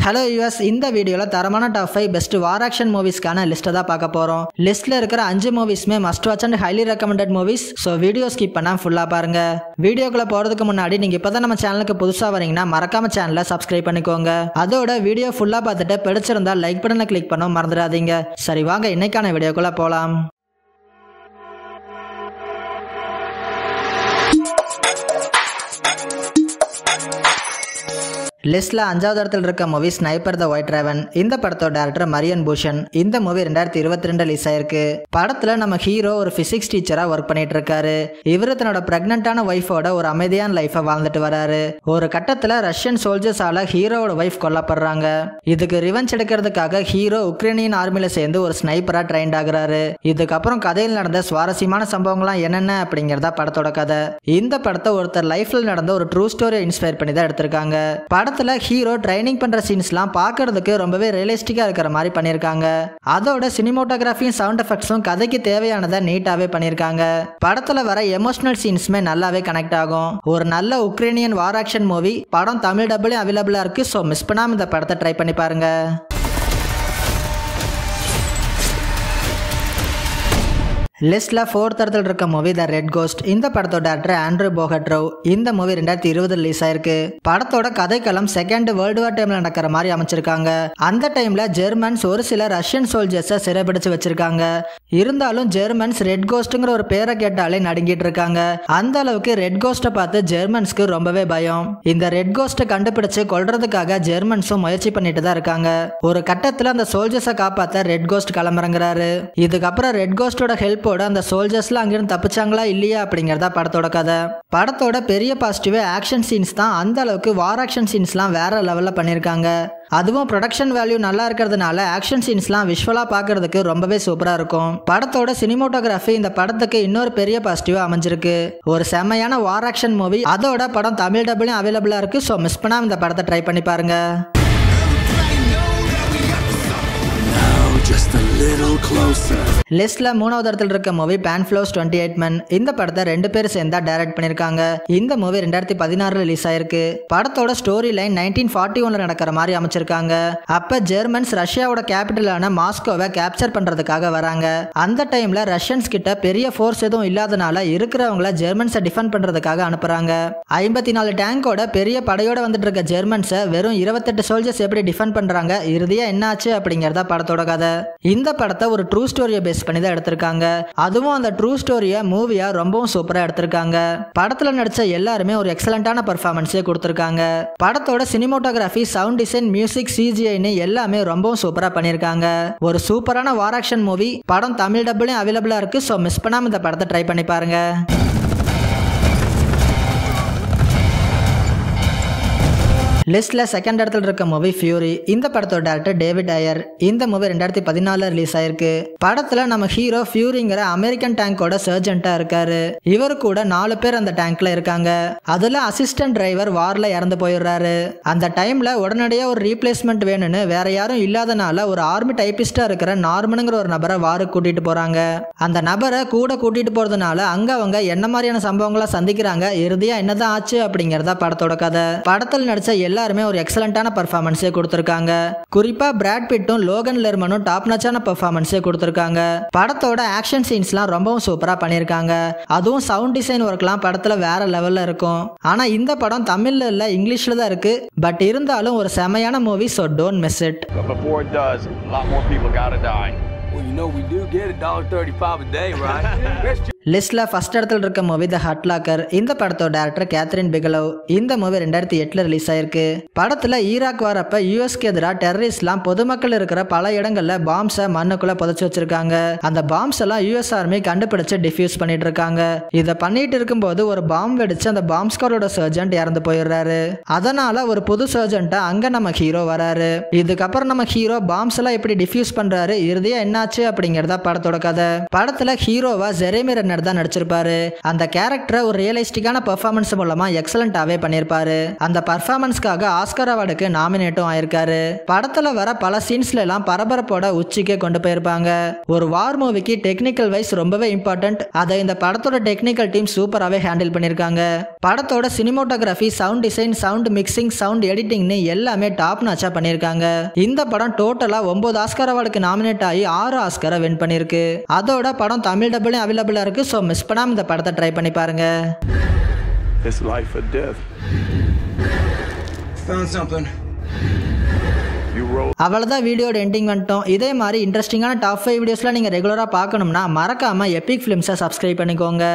Hello US, இந்த வீடியோவில் தரமான டாப் 5 பெஸ்ட் வார் ஆக்ஷன் மூவிஸ்க்கான லிஸ்ட்டை தான் பார்க்க போகிறோம். லிஸ்ட்டில் இருக்கிற 5 மூவிஸ்மே must watch and highly recommended movies. So video skip பண்ணால் ஃபுல்லாக பாருங்க. வீடியோக்குள்ளே போகிறதுக்கு முன்னாடி நீங்கள் இப்போ தான் நம்ம சேனலுக்கு புதுசாக வரீங்கன்னா மறக்காம சேனலை சப்ஸ்கிரைப் பண்ணிக்கோங்க. அதோட வீடியோ ஃபுல்லாக பார்த்துட்டு பிடிச்சிருந்தா லைக் பட்டனை கிளிக் பண்ண மறந்துடாதீங்க. சரி வாங்க இன்னைக்கான வீடியோக்குள்ளே போகலாம். லிஸ்ட்ல 5வது இடத்துல இருக்க மூவி ஸ்னைப்பர் த ஒயிட் ரேவன். இந்த படத்தோட டைரக்டர் மரியன் பூஷன். இந்த மூவி 2022 ரிலீஸ் ஆயிருக்கு. படத்துல நம்ம ஹீரோ ஒரு பிசிக்ஸ் டீச்சரா ஒர்க் பண்ணிட்டு இருக்காரு. இவரு தன்னோட பிரெக்னன்டான ஒய்ஃபோட ஒரு அமைதியான லைஃபை வாழ்ந்துட்டு வராரு. ஒரு கட்டத்துல ரஷ்யன் சோல்ஜர்ஸால ஹீரோவோட ஒய்ஃப் கொல்லப்படுறாங்க. இதுக்கு ரிவெஞ்ச் எடுக்கிறதுக்காக ஹீரோ உக்ரைனியன் ஆர்மில சேர்ந்து ஒரு ஸ்னைப்பரா ட்ரைன்ட் ஆகுறாரு. இதுக்கப்புறம் கதையில் நடந்த சுவாரஸ்யமான சம்பவங்கள்லாம் என்னென்ன அப்படிங்கறதா படத்தோட கதை. இந்த படத்தை ஒருத்தர் லைஃப்ல நடந்த ஒரு ட்ரூ ஸ்டோரியை இன்ஸ்பயர் பண்ணி தான் எடுத்திருக்காங்க. படத்துல ஹீரோ ட்ரைனிங் பண்ற சீன்ஸ்லாம் பார்க்கிறதுக்கு ரொம்பவே ரியலிஸ்டிக்கா இருக்கிற மாதிரி பண்ணிருக்காங்க. அதோட சினிமோட்டோகிராஃபியும் சவுண்ட் எஃபெக்ட்ஸும் கதைக்கு தேவையானதை நீட்டாவே பண்ணிருக்காங்க. படத்துல வர எமோஷனல் சீன்ஸ்மே நல்லாவே கனெக்ட் ஆகும். ஒரு நல்ல உக்ரைனியன் வார் ஆக்ஷன் மூவி. படம் தமிழ் டபுள்யூ அவைலபிளா இருக்கு. ஸோ மிஸ் பண்ணாம இந்த படத்தை ட்ரை பண்ணி பாருங்க. லிஸ்ட்ல 4th இடத்துல இருக்க மூவி த ரெட் கோஸ்ட். இந்த படத்தோட டைரக்டர் ஆண்ட்ரூ போகட்ரோவ். இந்த மூவி 2020 ரிலீஸ் ஆயிருக்கு. படத்தோட கதைக்களம் செகண்ட் வேர்ல்டு வார் டைம்ல நடக்கிற மாதிரி அமைச்சிருக்காங்க. அந்த டைம்ல ஜெர்மன்ஸ் ஒரு சில ரஷ்யன் சோல்ஜர்ஸை சிறைபிடிச்சு வச்சிருக்காங்க. இருந்தாலும் ஜெர்மன்ஸ் ரெட் கோஸ்ட்ங்கிற ஒரு பேரை கேட்டாலே நடுங்கிட்டு இருக்காங்க. அந்த அளவுக்கு ரெட் கோஸ்ட்டை பார்த்து ஜெர்மன்ஸ்க்கு ரொம்பவே பயம். இந்த ரெட் கோஸ்ட்டை கண்டுபிடிச்சு கொல்றதுக்காக ஜெர்மன்ஸும் முயற்சி பண்ணிட்டு தான் இருக்காங்க. ஒரு கட்டத்துல அந்த சோல்ஜர்ஸை காப்பாத்த ரெட் கோஸ்ட் கிளம்புறங்கிறாரு. இதுக்கப்புறம் ரெட் கோஸ்டோட ஹெல்ப் அந்த சோல்ஜர்ஸ்லாம் அங்கிருந்து தப்பிச்சாங்களா இல்லையா அப்படிங்கறதா படத்தோட கதை. படத்தோட பெரிய பாசிட்டிவ் ஆக்ஷன் சீன்ஸ் தான். அந்த அளவுக்கு வார் ஆக்ஷன் சீன்ஸ்லாம் வேற லெவல்ல பண்ணிருக்காங்க. அதுவும் ப்ரொடக்ஷன் வேல்யூ நல்லா இருக்கிறதுனால ஆக்ஷன் சீன்ஸ்லாம் விஷுவலா பார்க்கிறதுக்கு ரொம்பவே சூப்பரா இருக்கும். படத்தோட சினிமோட்டோகிராஃபி இந்த படத்துக்கு இன்னொரு பெரிய பாசிட்டிவா அமைஞ்சிருக்கு. ஒரு செமையான வார் ஆக்ஷன் மூவி. அதோட படம் தமிழ் டபுள்யூ அவைலபிளா இருக்கு. ஸோ மிஸ் பண்ணாம இந்த படத்தை ட்ரை பண்ணி பாருங்க. லிஸ்ட்ல 3வது இடத்துல இருக்க மூவி பேன்ஃப்ளோஸ் 28 Men. இந்த படத்தை 2 பேர் சேர்ந்தா டைரக்ட் பண்ணிருக்காங்க. இந்த மூவி 2016 ரிலீஸ் ஆயிருக்கு. படத்தோட ஸ்டோரி லைன் 1941 நடக்கிற மாதிரி அமைச்சிருக்காங்க. அப்ப ஜெர்மன்ஸ் ரஷ்யாவோட கேபிட்டலான மாஸ்கோவை கேப்சர் பண்றதுக்காக வராங்க. அந்த டைம்ல ரஷ்யன்ஸ் கிட்ட பெரிய ஃபோர்ஸ் எதுவும் இல்லாதனால இருக்கிறவங்கள ஜெர்மன்ஸை டிஃபெண்ட் பண்றதுக்காக அனுப்புறாங்க. 54 டேங்கோட பெரிய படையோட வந்துட்டு இருக்க ஜெர்மன்ஸை வெறும் 28 சோல்ஜர்ஸ் எப்படி டிஃபெண்ட் பண்றாங்க, இறுதியா என்னாச்சு அப்படிங்கறத படத்தோட கதை. இந்த படத்தை ஒரு ட்ரூ ஸ்டோரியை பேஸ் பண்ணி தான் எடுத்திருக்காங்க. அதுவும் அந்த ட்ரூ ஸ்டோரியை மூவியா ரொம்பவும் சூப்பரா எடுத்திருக்காங்க. படத்துல நடிச்ச எல்லாருமே ஒரு எக்ஸலண்டான பெர்ஃபார்மன்ஸே கொடுத்திருக்காங்க. படத்தோட சினிமோட்டோகிராஃபி, சவுண்ட் டிசைன், மியூசிக், சிஜிஐன்னு எல்லாமே ரொம்பவும் சூப்பரா பண்ணிருக்காங்க. ஒரு சூப்பரான வார் ஆக்ஷன் மூவி. படம் தமிழ் டபுள்யூ அவைலபிளா இருக்கு. ஸோ மிஸ் பண்ணாம இந்த படத்தை ட்ரை பண்ணி பாருங்க. லிஸ்ட்ல 2nd இடத்துல இருக்க மூவி ஃபியூரி. இந்த படத்தோட டைரக்டர் டேவிட் ஐயர். இந்த மூவி 2014 ரிலீஸ் ஆயிருக்கு. படத்துல நம்ம ஹீரோ ஃபியூரிங்கிற அமெரிக்கன் டேங்கோட சர்ஜென்ட்டா இருக்காரு. இவரு கூட 4 பேர் அந்த டேங்க்ல இருக்காங்க. அதுல அசிஸ்டன்ட் டிரைவர் வார்ல இறந்து போயிடுறாரு. அந்த டைம்ல உடனடியா ஒரு ரீப்ளேஸ்மெண்ட் வேணும்னு வேற யாரும் இல்லாதனால ஒரு ஆர்மி டைபிஸ்டா இருக்கிற நார்மனுங்கிற ஒரு நபரை வாருக்கு கூட்டிட்டு போறாங்க. அந்த நபரை கூட கூட்டிட்டு போறதுனால அங்க அவங்க என்ன மாதிரியான சம்பவங்களை சந்திக்கிறாங்க, இறுதியா என்னதான் ஆச்சு அப்படிங்கறதா படத்தோட கதை. படத்தில் நடிச்ச எல்லாருமே ஒரு எக்ஸலண்டான பெர்ஃபார்மன்ஸே கொடுத்திருக்காங்க. குறிப்பா பிராட் பிட்டும் லோகன் லெர்மனும் டாப் நாச்சான பெர்ஃபார்மன்ஸே கொடுத்திருக்காங்க. படத்தோட ஆக்ஷன் சீன்ஸ்லாம் ரொம்பவும் சூப்பரா பண்ணிருக்காங்க. அதுவும் சவுண்ட் டிசைன் ஒர்க்லாம் படத்துல வேற லெவல்ல இருக்கும். ஆனா இந்த படம் தமிழ்ல இல்ல, இங்கிலீஷ்ல தான் இருக்கு. பட் இருந்தாலும் ஒரு செமையான movie. So don't miss it. லிஸ்ட்ல 1st இடத்துல இருக்க மூவி த ஹட் லாக்கர். இந்த படத்தோட டைரக்டர் கேத்ரின் பிகலோவ். இந்த மூவி 2008 ரிலீஸ் ஆயிருக்கு. படத்துல ஈராக் வரப்ப யூஎஸ்க்கு எதிராக டெரரிஸ்ட்லாம் பொதுமக்கள் இருக்கிற பல இடங்கள்ல பாம்ஸை மண்ணுக்குள்ள புதைச்சு வச்சிருக்காங்க. அந்த பாம்ஸ் எல்லாம் யூஎஸ் ஆர்மி கண்டுபிடிச்சு டிஃப்யூஸ் பண்ணிட்டு இருக்காங்க. இதை பண்ணிட்டு இருக்கும்போது ஒரு பாம் வெடிச்சு அந்த பாம் ஸ்குவாடோட சர்ஜென்ட் இறந்து போயிடுறாரு. அதனால ஒரு புது சர்ஜென்ட்டா அங்க நம்ம ஹீரோ வராரு. இதுக்கப்புறம் நம்ம ஹீரோ பாம்ஸ் எல்லாம் எப்படி டிஃப்யூஸ் பண்றாரு, இறுதியா என்னாச்சு அப்படிங்கறத படத்தோட கதை. படத்துல ஹீரோவா ஜெரேமி ரென்னர் மைனர் தான் நடிச்சிருப்பாரு. அந்த கேரக்டரை ஒரு ரியலிஸ்டிக்கான பெர்ஃபார்மன்ஸ் மூலமா எக்ஸலண்டாவே பண்ணியிருப்பாரு. அந்த பர்ஃபார்மன்ஸ்க்காக ஆஸ்கர் அவார்டுக்கு நாமினேட்டும் ஆயிருக்காரு. படத்துல வர பல சீன்ஸ்ல எல்லாம் பரபரப்போட உச்சிக்கே கொண்டு போயிருப்பாங்க. ஒரு வார் மூவிக்கு டெக்னிக்கல் வைஸ் ரொம்பவே இம்பார்ட்டன்ட். அதை இந்த படத்தோட டெக்னிக்கல் டீம் சூப்பராகவே ஹேண்டில் பண்ணியிருக்காங்க. படத்தோட cinematography, sound design, sound mixing, sound எடிட்டிங்னு எல்லாமே டாப் நாச்சா பண்ணியிருக்காங்க. இந்த படம் டோட்டலா 9 ஆஸ்கர் அவார்டுக்கு நாமினேட் ஆகி 6 ஆஸ்கரை வின் பண்ணிருக்கு. அதோட படம் தமிழ் டபுளும் அவைலபிளா இருக்கு. ஸோ மிஸ் பண்ணாம இந்த படத்தை ட்ரை பண்ணி பாருங்க. It's life or death. Found something. அவ்வளவுதான், வீடியோட எண்டிங் வந்துட்டோம். இதே மாதிரி இன்ட்ரெஸ்டிங்கான டாப் 5 வீடியோஸ்லாம் நீங்க ரெகுலரா பார்க்கணும்னா மறக்காம எபிக் ஃபிலிம்ஸை சப்ஸ்கிரைப் பண்ணிக்கோங்க.